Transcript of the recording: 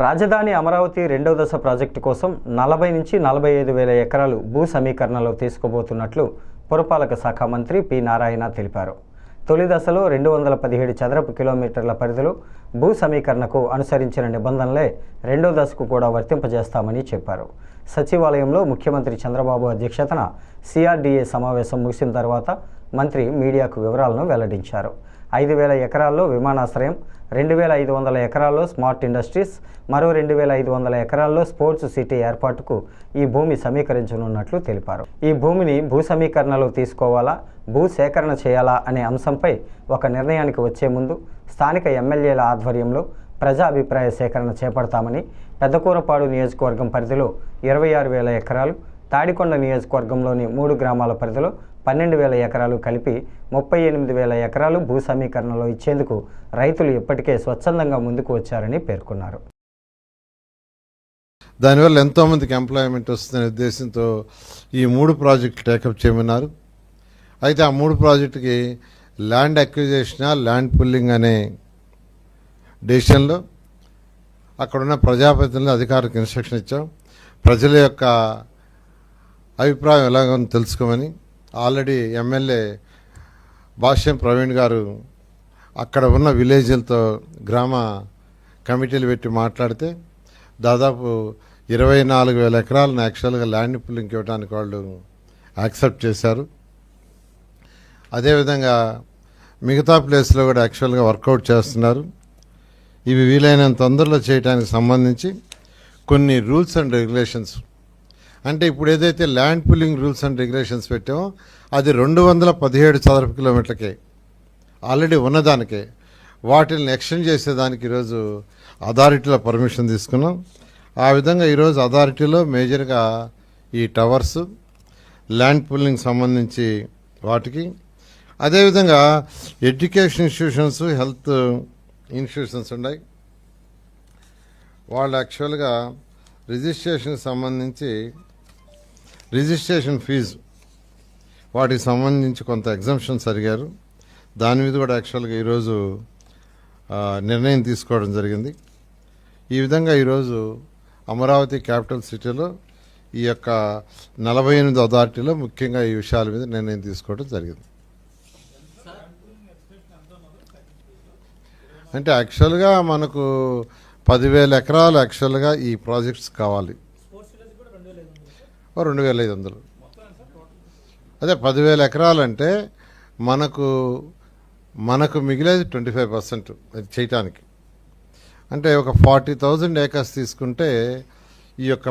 రాజధాని అమరావతి రెండవ దశ ప్రాజెక్టు కోసం 40 నుంచి 45 వేల ఎకరాలు భూ సమీకరణలో తీసుకోబోతున్నట్లు పురపాలక శాఖ మంత్రి పి నారాయణ తెలిపారు. తొలి దశలో 217 చదరపు కిలోమీటర్ల పరిధిలో భూ సమీకరణకు అనుసరించిన నిబంధనలే రెండో దశకు కూడా వర్తింపజేస్తామని చెప్పారు. సచివాలయంలో ముఖ్యమంత్రి చంద్రబాబు అధ్యక్షతన సిఆర్డీఏ సమావేశం ముగిసిన తర్వాత మంత్రి మీడియాకు వివరాలను వెల్లడించారు. 5,000 ఎకరాల్లో విమానాశ్రయం, 2,500 ఎకరాల్లో స్మార్ట్ ఇండస్ట్రీస్, మరో 2,500 ఎకరాల్లో స్పోర్ట్స్ సిటీ ఏర్పాటుకు ఈ భూమి సమీకరించనున్నట్లు తెలిపారు. ఈ భూమిని భూ సమీకరణలో తీసుకోవాలా, భూ సేకరణ చేయాలా అనే అంశంపై ఒక నిర్ణయానికి వచ్చే ముందు స్థానిక ఎమ్మెల్యేల ఆధ్వర్యంలో ప్రజా అభిప్రాయ సేకరణ చేపడతామని, పెద్దకూరపాడు నియోజకవర్గం పరిధిలో 26,000 ఎకరాలు, తాడికొండ నియోజకవర్గంలోని 3 గ్రామాల పరిధిలో 12,000 ఎకరాలు కలిపి 38,000 ఎకరాలు భూ సమీకరణలో ఇచ్చేందుకు రైతులు ఇప్పటికే స్వచ్ఛందంగా ముందుకు వచ్చారని పేర్కొన్నారు. దానివల్ల ఎంతోమందికి ఎంప్లాయ్మెంట్ వస్తుందనే ఉద్దేశంతో ఈ 3 ప్రాజెక్టులు టేకప్ చేయమన్నారు. అయితే ఆ 3 ప్రాజెక్టుకి ల్యాండ్ అక్విజిషన్, ల్యాండ్ పుల్లింగ్ అనే డెసిషన్లో అక్కడున్న ప్రజాప్రతినిధులు అధికారులకు ఇన్స్ట్రక్షన్ ఇచ్చాం. ప్రజల యొక్క అభిప్రాయం ఎలాగో తెలుసుకోమని. ఆల్రెడీ ఎమ్మెల్యే భాష్యం ప్రవీణ్ గారు అక్కడ ఉన్న విలేజ్లతో గ్రామ కమిటీలు పెట్టి మాట్లాడితే దాదాపు 24,000 ఎకరాలను యాక్చువల్గా ల్యాండ్ పుల్లింగ్ ఇవ్వడానికి వాళ్ళు యాక్సెప్ట్ చేశారు. అదేవిధంగా మిగతా ప్లేస్లో కూడా యాక్చువల్గా వర్కౌట్ చేస్తున్నారు. ఇవి వీలైనంత తొందరలో చేయడానికి సంబంధించి కొన్ని రూల్స్ అండ్ రెగ్యులేషన్స్, అంటే ఇప్పుడు ఏదైతే land pulling rules and regulations పెట్టామో అది 217 చదరపు కిలోమీటర్లకే ఆల్రెడీ ఉన్నదానికే, వాటిని ఎక్స్టెండ్ చేసేదానికి ఈరోజు అథారిటీలో పర్మిషన్ తీసుకున్నాం. ఆ విధంగా ఈరోజు అథారిటీలో మేజర్గా ఈ టవర్స్, ల్యాండ్ పుల్లింగ్ సంబంధించి వాటికి, అదేవిధంగా ఎడ్యుకేషన్ ఇన్స్టిట్యూషన్స్, హెల్త్ ఇన్స్టిట్యూషన్స్ ఉన్నాయి. వాళ్ళు యాక్చువల్గా రిజిస్ట్రేషన్కి సంబంధించి రిజిస్ట్రేషన్ ఫీజు వాటికి సంబంధించి కొంత ఎగ్జంప్షన్స్ అడిగారు. దాని మీద కూడా యాక్చువల్గా ఈరోజు నిర్ణయం తీసుకోవడం జరిగింది. ఈ విధంగా ఈరోజు అమరావతి క్యాపిటల్ సిటీలో ఈ యొక్క 48 అథారిటీలో ముఖ్యంగా ఈ విషయాల మీద నిర్ణయం తీసుకోవడం జరిగింది. అంటే యాక్చువల్గా మనకు 10,000 ఎకరాలు యాక్చువల్గా ఈ ప్రాజెక్ట్స్ కావాలి. 2,500. అదే 10,000 ఎకరాలు అంటే మనకు మిగిలేది 25% చేయటానికి. అంటే ఒక 40,000 ఏకర్స్ తీసుకుంటే ఈ యొక్క